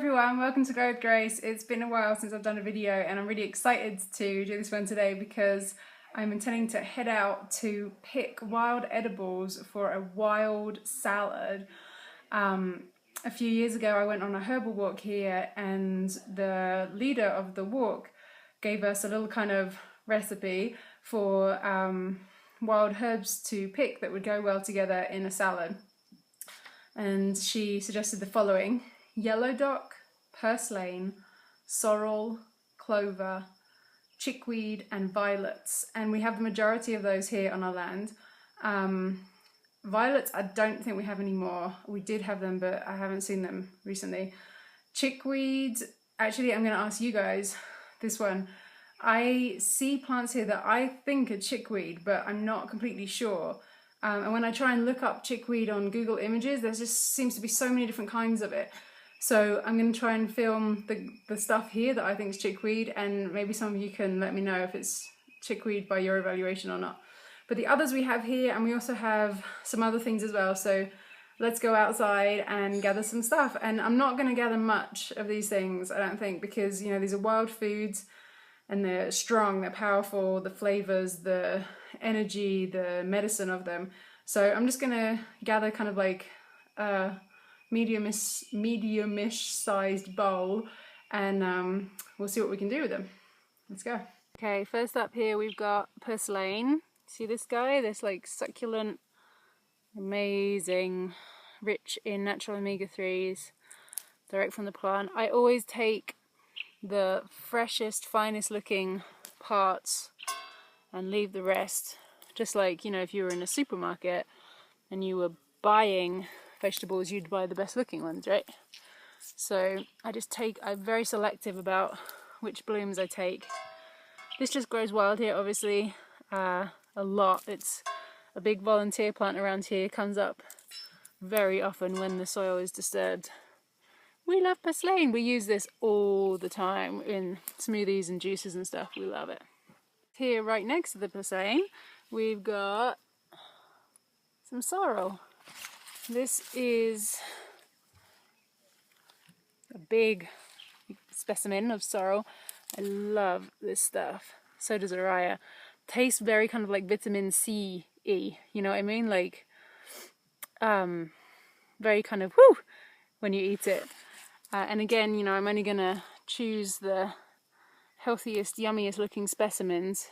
everyone, welcome to Grow with Grace. It's been a while since I've done a video and I'm really excited to do this one today because I'm intending to head out to pick wild edibles for a wild salad. A few years ago I went on a herbal walk here and the leader of the walk gave us a little kind of recipe for wild herbs to pick that would go well together in a salad. And she suggested the following: yellow dock, purslane, sorrel, clover, chickweed and violets, and we have the majority of those here on our land. Violets I don't think we have anymore. We did have them but I haven't seen them recently. Chickweed, actually I'm going to ask you guys this one. I see plants here that I think are chickweed but I'm not completely sure. And when I try and look up chickweed on Google Images, there just seems to be so many different kinds of it. So I'm going to try and film the stuff here that I think is chickweed, and maybe some of you can let me know if it's chickweed by your evaluation or not. But the others we have here, and we also have some other things as well. So let's go outside and gather some stuff. And I'm not going to gather much of these things, I don't think, because, you know, these are wild foods and they're strong, they're powerful, the flavors, the energy, the medicine of them. So I'm just going to gather kind of like a medium-ish sized bowl, and we'll see what we can do with them. Let's go. Okay, first up here we've got Purslane. See this guy? This like succulent, amazing, rich in natural omega-3s, direct from the plant. I always take the freshest, finest looking parts and leave the rest. Just like, you know, if you were in a supermarket and you were buying vegetables, you'd buy the best looking ones, right? So I'm very selective about which blooms I take. This just grows wild here, obviously, a lot. It's a big volunteer plant around here, comes up very often when the soil is disturbed. We love Purslane. We use this all the time in smoothies and juices and stuff. We love it. Here right next to the Purslane we've got some sorrel. This is a big specimen of sorrel. I love this stuff. So does Araya. Tastes very kind of like vitamin C-y, you know what I mean? Like, very kind of whoo when you eat it. And again, you know, I'm only gonna choose the healthiest, yummiest looking specimens.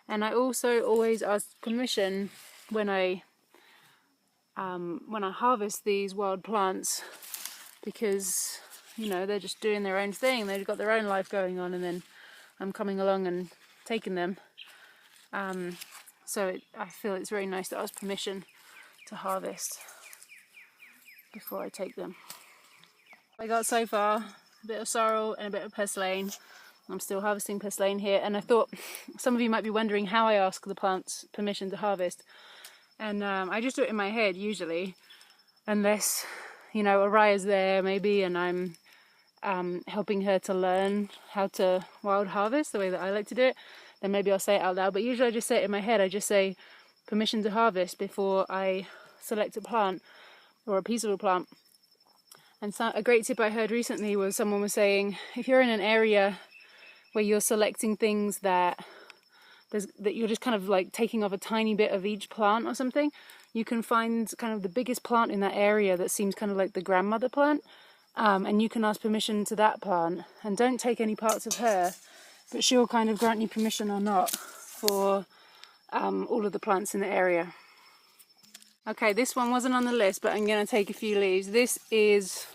And I also always ask permission when I harvest these wild plants, because, you know, they're just doing their own thing. They've got their own life going on, and then I'm coming along and taking them. So I feel it's very nice to ask permission to harvest before I take them. I got so far a bit of sorrel and a bit of purslane. I'm still harvesting purslane here, and I thought some of you might be wondering how I ask the plants permission to harvest. And I just do it in my head usually, unless, you know, Araya's there maybe and I'm helping her to learn how to wild harvest the way that I like to do it. Then maybe I'll say it out loud, but usually I just say it in my head. I just say permission to harvest before I select a plant or a piece of a plant. And so, a great tip I heard recently was someone was saying, if you're in an area where you're selecting things that you're just kind of like taking off a tiny bit of each plant or something, you can find kind of the biggest plant in that area that seems kind of like the grandmother plant, and you can ask permission to that plant, and don't take any parts of her, but she'll kind of grant you permission or not for all of the plants in the area. Okay, this one wasn't on the list, but I'm going to take a few leaves. This is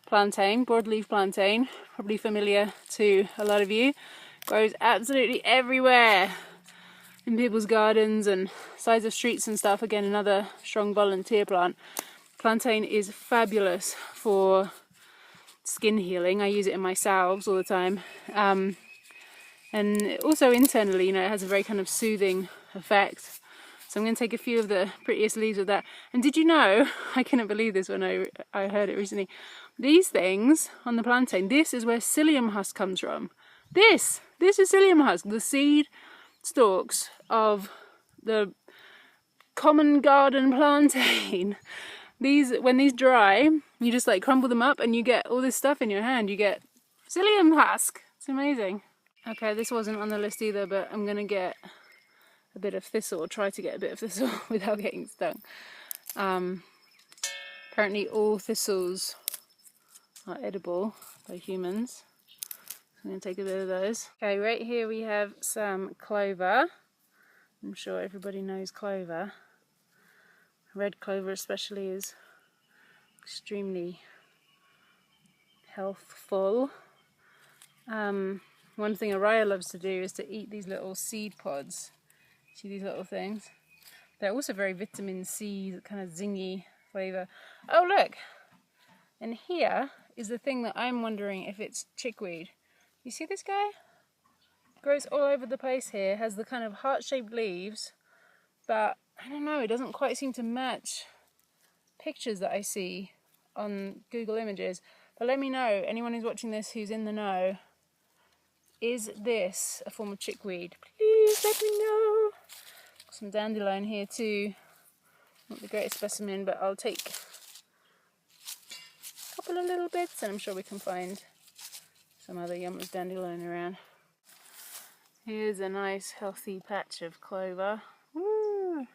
plantain, broadleaf plantain, probably familiar to a lot of you. Grows absolutely everywhere in people's gardens and sides of streets and stuff. Again, another strong volunteer plant. Plantain is fabulous for skin healing. I use it in my salves all the time. And also internally, you know, it has a very kind of soothing effect. So I'm going to take a few of the prettiest leaves of that. And did you know, I couldn't believe this when I heard it recently, these things on the plantain, this is where Psyllium Husk comes from. This is Psyllium Husk, the seed stalks of the common garden plantain. when these dry, you just like crumble them up and you get all this stuff in your hand. You get Psyllium Husk. It's amazing. Okay, this wasn't on the list either, but I'm gonna get a bit of thistle, or try to get a bit of thistle without getting stung. Apparently all thistles are edible by humans. I'm going to take a bit of those. Okay, right here we have some clover. I'm sure everybody knows clover. Red clover especially is extremely healthful. One thing Araya loves to do is to eat these little seed pods. See these little things? They're also very vitamin C, kind of zingy flavour. Oh look! And here is the thing that I'm wondering if it's chickweed. You see this guy? Grows all over the place here, has the kind of heart-shaped leaves, but I don't know, it doesn't quite seem to match pictures that I see on Google Images. But let me know, anyone who's watching this who's in the know, is this a form of chickweed? Please let me know. Some dandelion here too. Not the greatest specimen, but I'll take a couple of little bits and I'm sure we can find some other yumless dandelion around. Here's a nice healthy patch of clover. Woo! I'm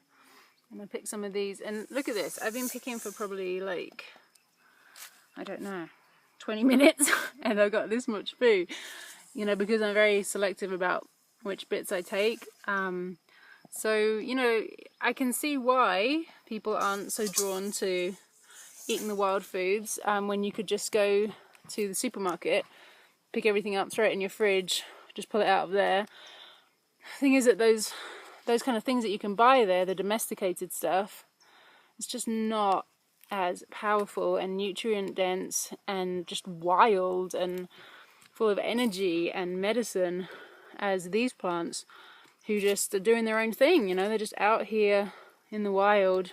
gonna pick some of these, and look at this. I've been picking for probably like, I don't know, 20 minutes and I've got this much food. You know, because I'm very selective about which bits I take. So, you know, I can see why people aren't so drawn to eating the wild foods when you could just go to the supermarket, pick everything up, throw it in your fridge, just pull it out of there. The thing is that those kind of things that you can buy there, the domesticated stuff, it's just not as powerful and nutrient dense and just wild and full of energy and medicine as these plants, who just are doing their own thing. You know, they're just out here in the wild.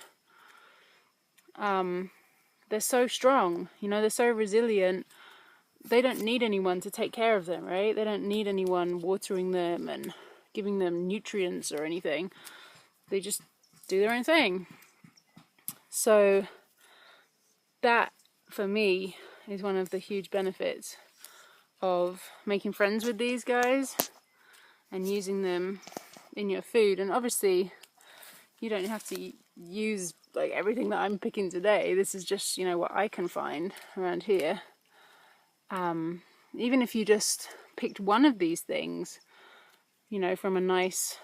They're so strong, you know, they're so resilient. They don't need anyone to take care of them, right? They don't need anyone watering them and giving them nutrients or anything. They just do their own thing. So that, for me, is one of the huge benefits of making friends with these guys and using them in your food. And obviously you don't have to use like everything that I'm picking today. This is just, you know, what I can find around here. Even if you just picked one of these things, you know, from a nice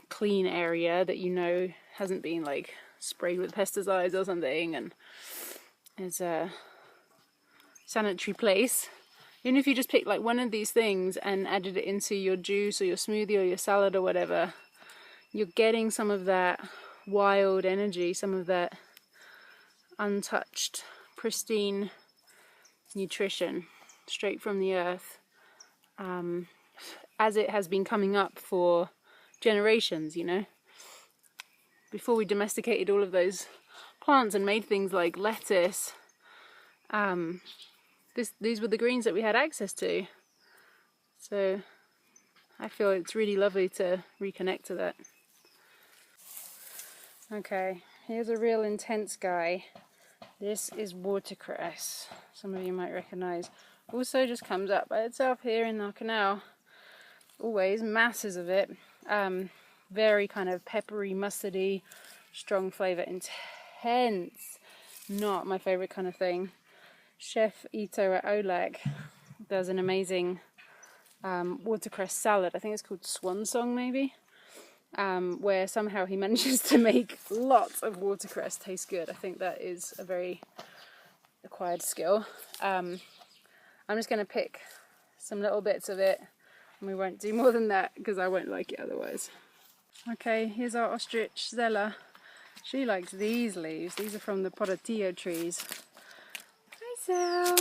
clean area that you know hasn't been like sprayed with pesticides or something and is a sanitary place. Even if you just picked like one of these things and added it into your juice or your smoothie or your salad or whatever, you're getting some of that wild energy, some of that untouched, pristine nutrition straight from the earth, as it has been coming up for generations, you know. Before we domesticated all of those plants and made things like lettuce, these were the greens that we had access to. So I feel it's really lovely to reconnect to that. Okay, here's a real intense guy. This is watercress. Some of you might recognise. Also just comes up by itself here in our canal. Always masses of it. Very kind of peppery, mustardy, strong flavour, intense. Not my favourite kind of thing. Chef Ito at Oleg does an amazing watercress salad. I think it's called Swan Song maybe. Where somehow he manages to make lots of watercress taste good. I think that is a very acquired skill. I'm just going to pick some little bits of it, and we won't do more than that because I won't like it otherwise. Okay, here's our ostrich Zella. She likes these leaves. These are from the Mortiño trees. Hi Zell!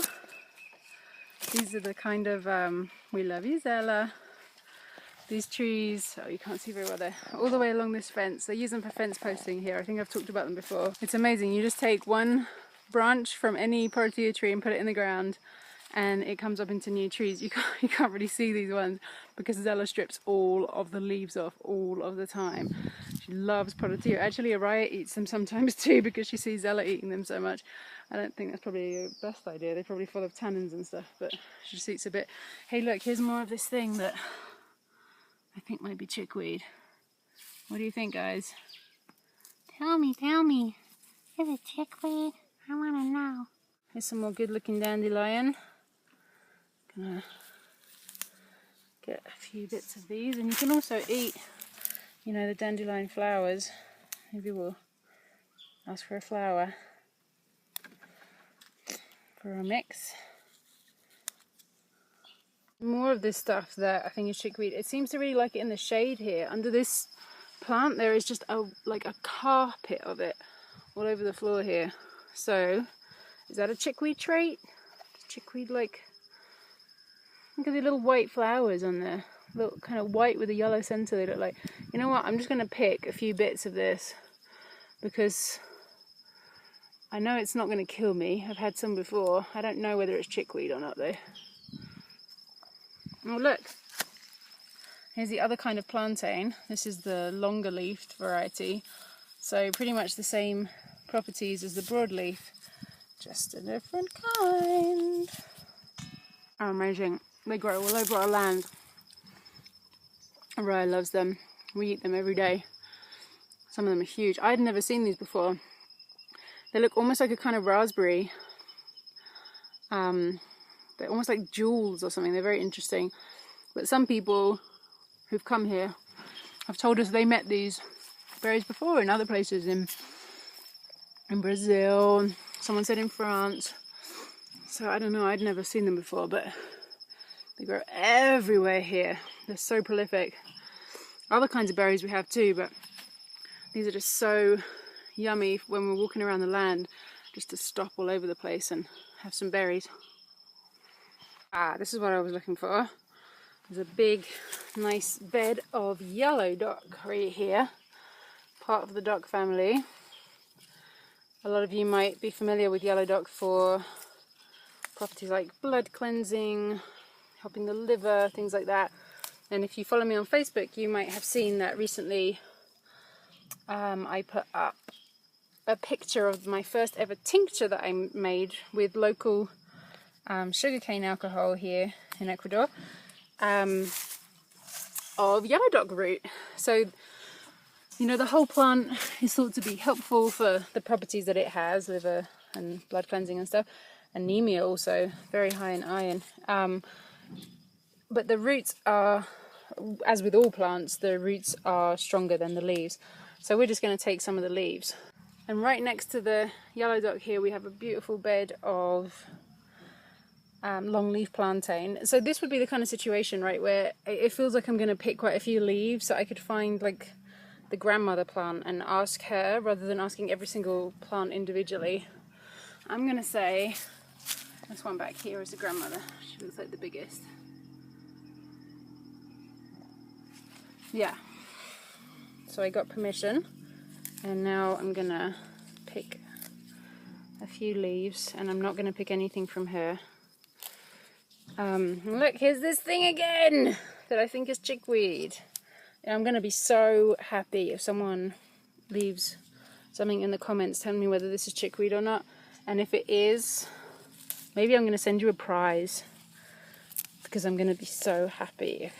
These are the kind of, we love you Zella. These trees, oh you can't see very well there, all the way along this fence. They use them for fence posting here. I think I've talked about them before. It's amazing. You just take one branch from any Mortiño tree and put it in the ground and it comes up into new trees. You can't really see these ones because Zella strips all of the leaves off all of the time. She loves Portillo. Actually, Araya eats them sometimes too because she sees Ella eating them so much. I don't think that's probably the best idea. They're probably full of tannins and stuff, but she just eats a bit. Hey, look, here's more of this thing that I think might be chickweed. What do you think, guys? Tell me. Is it chickweed? I want to know. Here's some more good-looking dandelion. Gonna get a few bits of these, and you can also eat, you know, the dandelion flowers. Maybe we'll ask for a flower for a mix. More of this stuff that I think is chickweed. It seems to really like it in the shade here. Under this plant there is just like a carpet of it all over the floor here. So is that a chickweed trait? Chickweed, like, look at the little white flowers on there. Look, kind of white with a yellow center they look like. You know what, I'm just going to pick a few bits of this because I know it's not going to kill me. I've had some before. I don't know whether it's chickweed or not though. Oh look, here's the other kind of plantain. This is the longer leafed variety. So pretty much the same properties as the broadleaf, just a different kind. Oh, amazing. They grow all over our land. Araya loves them. We eat them every day. Some of them are huge. I'd never seen these before. They look almost like a kind of raspberry. They're almost like jewels or something. They're very interesting. But some people who've come here have told us they met these berries before in other places, in Brazil. Someone said in France. So I don't know, I'd never seen them before, but they grow everywhere here. They're so prolific. Other kinds of berries we have too, but these are just so yummy when we're walking around the land, just to stop all over the place and have some berries. Ah, this is what I was looking for. There's a big, nice bed of yellow dock right here, part of the dock family. A lot of you might be familiar with yellow dock for properties like blood cleansing, helping the liver, things like that. And if you follow me on Facebook, you might have seen that recently I put up a picture of my first ever tincture that I made with local sugarcane alcohol here in Ecuador, of yellow dock root. So, you know, the whole plant is thought to be helpful for the properties that it has, liver and blood cleansing and stuff. Anemia also, very high in iron. But the roots are, as with all plants, the roots are stronger than the leaves. So we're just going to take some of the leaves. And right next to the yellow dock here, we have a beautiful bed of longleaf plantain. So this would be the kind of situation, right, where it feels like I'm going to pick quite a few leaves, so I could find like the grandmother plant and ask her rather than asking every single plant individually. I'm going to say this one back here is the grandmother. She looks like the biggest. Yeah. So I got permission, and now I'm going to pick a few leaves, and I'm not going to pick anything from her. Look, here's this thing again that I think is chickweed. And I'm going to be so happy if someone leaves something in the comments telling me whether this is chickweed or not. And if it is, maybe I'm going to send you a prize, because I'm going to be so happy if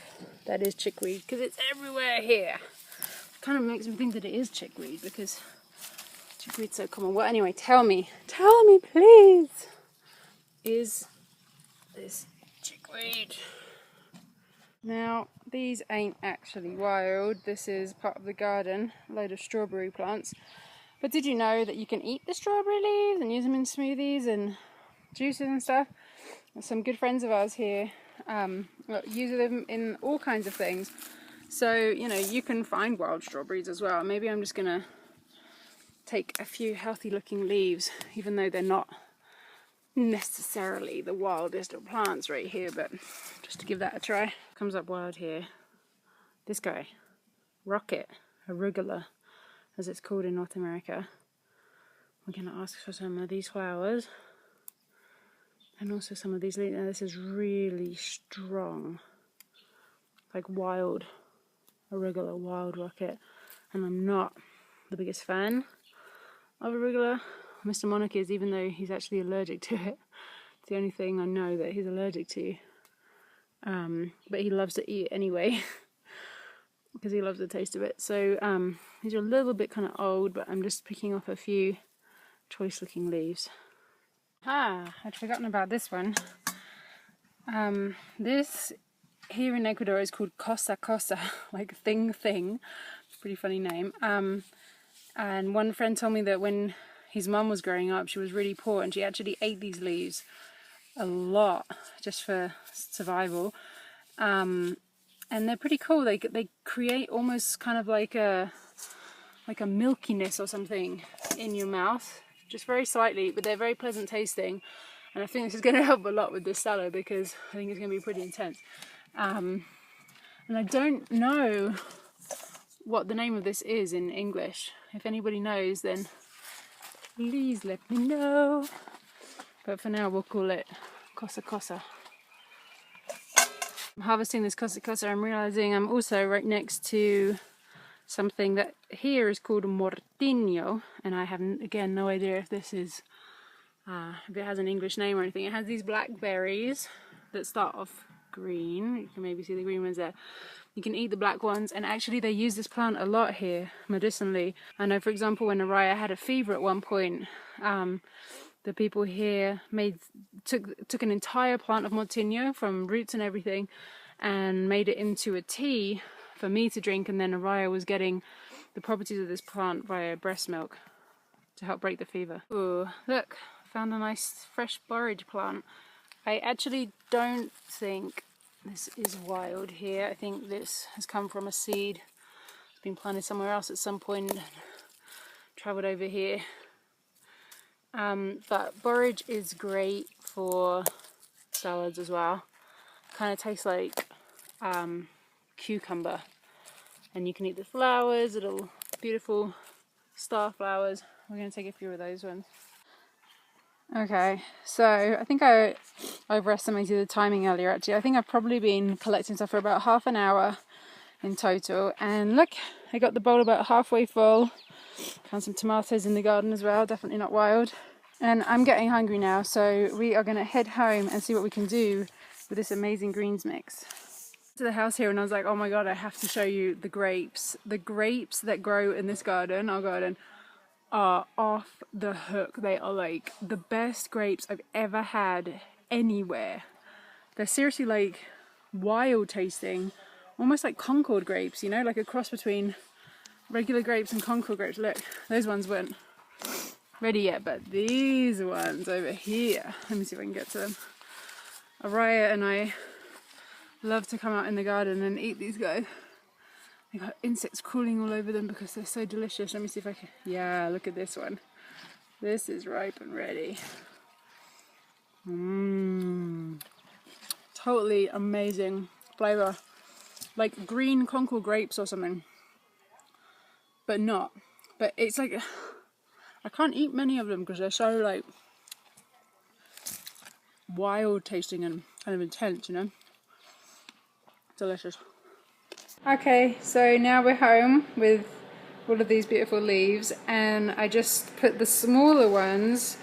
that is chickweed, because it's everywhere here. It kind of makes me think that it is chickweed because chickweed's so common. Well, anyway, tell me please, is this chickweed? Now, these ain't actually wild. This is part of the garden, a load of strawberry plants. But did you know that you can eat the strawberry leaves and use them in smoothies and juices and stuff? And some good friends of ours here use them in all kinds of things. So, you know, you can find wild strawberries as well. Maybe I'm just going to take a few healthy looking leaves, even though they're not necessarily the wildest of plants right here, but just to give that a try. Comes up wild here. This guy, rocket, arugula, as it's called in North America. We're going to ask for some of these flowers and also some of these leaves. Now this is really strong, like wild arugula, wild rocket. and I'm not the biggest fan of arugula. Mr. Monarch is, even though he's actually allergic to it. It's the only thing I know that he's allergic to. But he loves to eat it anyway because he loves the taste of it. So these are a little bit kind of old, but I'm just picking off a few choice looking leaves. I'd forgotten about this one. This here in Ecuador is called cosa cosa, like thing. Pretty funny name. And one friend told me that when his mum was growing up, she was really poor and she actually ate these leaves a lot just for survival. And they're pretty cool. They create almost kind of like a milkiness or something in your mouth, just very slightly, but they're very pleasant tasting. And I think this is going to help a lot with this salad because I think it's going to be pretty intense. And I don't know what the name of this is in English. If anybody knows, then please let me know. But for now, we'll call it cosa cosa. I'm harvesting this cosa cosa. I'm realizing I'm also right next to something that here is called Mortiño, and I have again no idea if this is if it has an English name or anything. It has these black berries that start off green. You can maybe see the green ones there. You can eat the black ones, and actually they use this plant a lot here medicinally. I know, for example, when Araya had a fever at one point, the people here took an entire plant of Mortiño from roots and everything and made it into a tea for me to drink, and then Araya was getting the properties of this plant via breast milk to help break the fever. Ooh, look, found a nice fresh borage plant. I actually don't think this is wild here. I think this has come from a seed. It's been planted somewhere else at some point and travelled over here. But borage is great for salads as well. Kind of tastes like cucumber. And you can eat the flowers, little beautiful star flowers. We're going to take a few of those ones. Okay, so I think I overestimated the timing earlier actually. I think I've probably been collecting stuff for about half an hour in total. And look, I got the bowl about halfway full. Found some tomatoes in the garden as well, definitely not wild. And I'm getting hungry now, so we are going to head home and see what we can do with this amazing greens mix. To the house here and I was like, oh my god, I have to show you the grapes. The grapes that grow in this garden, our garden, are off the hook. They are like the best grapes I've ever had anywhere. They're seriously like wild tasting, almost like Concord grapes, you know, like a cross between regular grapes and Concord grapes. Look, those ones weren't ready yet, but these ones over here, let me see if I can get to them. Araya and I love to come out in the garden and eat these guys. They got insects crawling all over them because they're so delicious. Let me see if I can... Yeah, look at this one. This is ripe and ready. Totally amazing flavour. Like green Concord grapes or something. But not. But it's like... I can't eat many of them because they're so like... wild tasting and kind of intense, you know? Delicious. Okay, so now we're home with all of these beautiful leaves, and I just put the smaller ones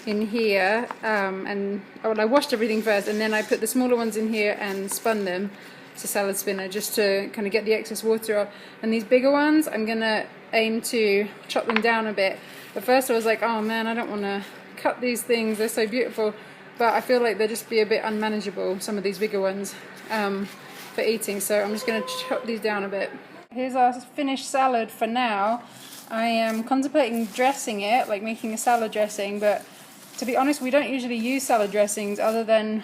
in here, and I washed everything first, and then I put the smaller ones in here and spun them to salad spinner just to kind of get the excess water off. And these bigger ones, I'm gonna aim to chop them down a bit. At first I was like, oh man, I don't want to cut these things, they're so beautiful, but I feel like they'll just be a bit unmanageable, some of these bigger ones. For eating, so I'm just going to chop these down a bit. Here's our finished salad for now. I am contemplating dressing it, like making a salad dressing, but to be honest, we don't usually use salad dressings other than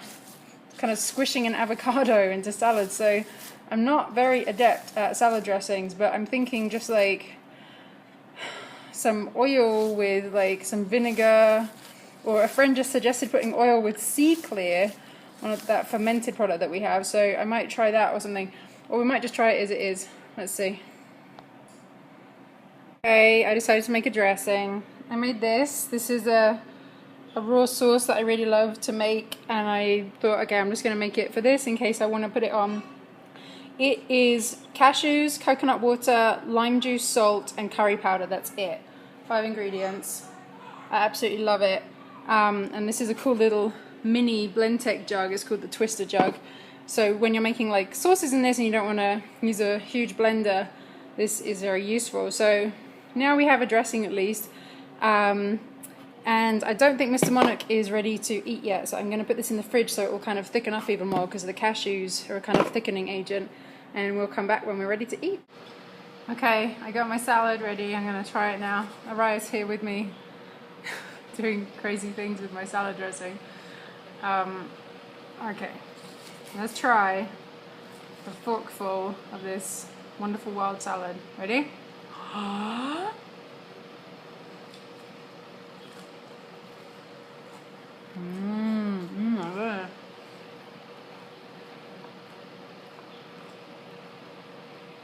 kind of squishing an avocado into salad, so I'm not very adept at salad dressings, but I'm thinking just like some oil with like some vinegar, or a friend just suggested putting oil with sea clear, one of that fermented product that we have, so I might try that or something, or we might just try it as it is. Let's see. Okay, I decided to make a dressing. I made this. This is a raw sauce that I really love to make, and I thought, okay, I'm just going to make it for this in case I want to put it on It is cashews, coconut water, lime juice, salt, and curry powder. That's it. 5 ingredients. I absolutely love it. And this is a cool little mini Blendtec jug. It's called the Twister jug. So when you're making like sauces in this and you don't want to use a huge blender, this is very useful. So now we have a dressing at least. And I don't think Mr. Monarch is ready to eat yet, so I'm going to put this in the fridge so it will kind of thicken up even more because the cashews are a kind of thickening agent, and we'll come back when we're ready to eat. Okay, I got my salad ready. I'm going to try it now. Araya's here with me doing crazy things with my salad dressing. Okay, let's try a forkful of this wonderful wild salad. Ready?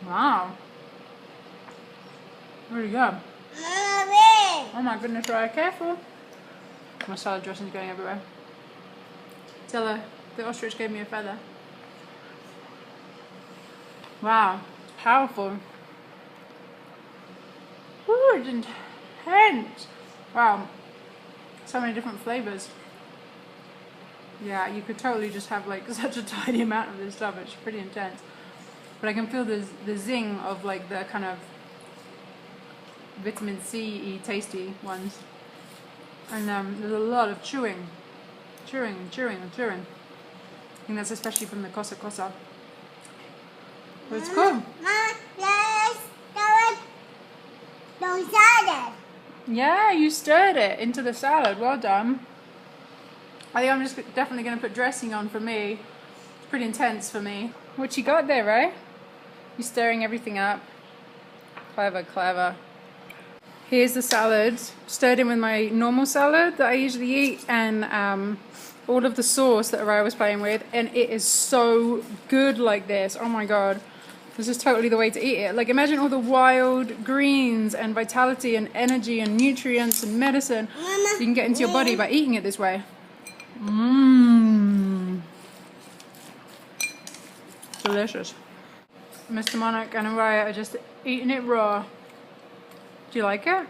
Wow. Really good. Oh my goodness, Raya, careful. My salad dressing is going everywhere. Tell her the ostrich gave me a feather. Wow, powerful. Ooh, it's intense. Wow, so many different flavors. Yeah, you could totally just have like such a tiny amount of this stuff. It's pretty intense. But I can feel the zing of like the kind of vitamin C-y tasty ones. And there's a lot of chewing. I think that's especially from the kosa kosa. But it's cool. Yeah, you stirred it into the salad. Well done. I think I'm just definitely going to put dressing on for me. It's pretty intense for me. What you got there, Ray? You're stirring everything up. Clever, clever. Here's the salad. Stirred in with my normal salad that I usually eat, and all of the sauce that Araya was playing with, and it is so good like this. Oh my god. This is totally the way to eat it. Like, imagine all the wild greens and vitality and energy and nutrients and medicine you can get into your body by eating it this way. Mmm. Delicious. Mr. Monarch and Araya are just eating it raw. Do you like it?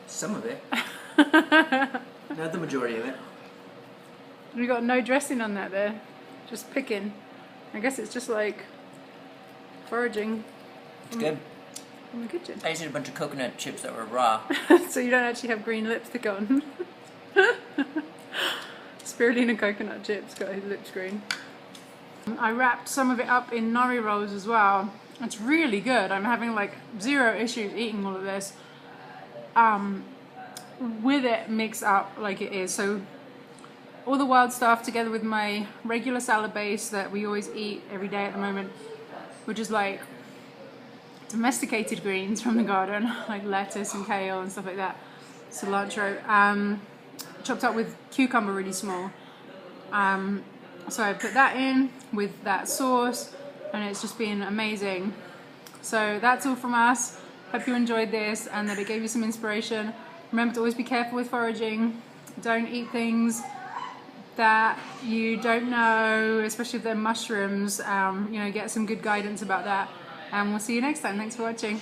Some of it. Not the majority of it. We got no dressing on that there. Just picking. I guess it's just like foraging. It's good. In the kitchen. I just ate a bunch of coconut chips that were raw. So you don't actually have green lipstick on. Spirulina coconut chips got his lips green. I wrapped some of it up in nori rolls as well. It's really good. I'm having like 0 issues eating all of this. With it mixed up like it is. So all the wild stuff together with my regular salad base that we always eat every day at the moment, which is like domesticated greens from the garden, like lettuce and kale and stuff like that, cilantro, chopped up with cucumber really small. So I put that in with that sauce, and it's just been amazing. So that's all from us. Hope you enjoyed this and that it gave you some inspiration. Remember to always be careful with foraging. Don't eat things that you don't know, especially if they're mushrooms. You know, get some good guidance about that. And we'll see you next time. Thanks for watching.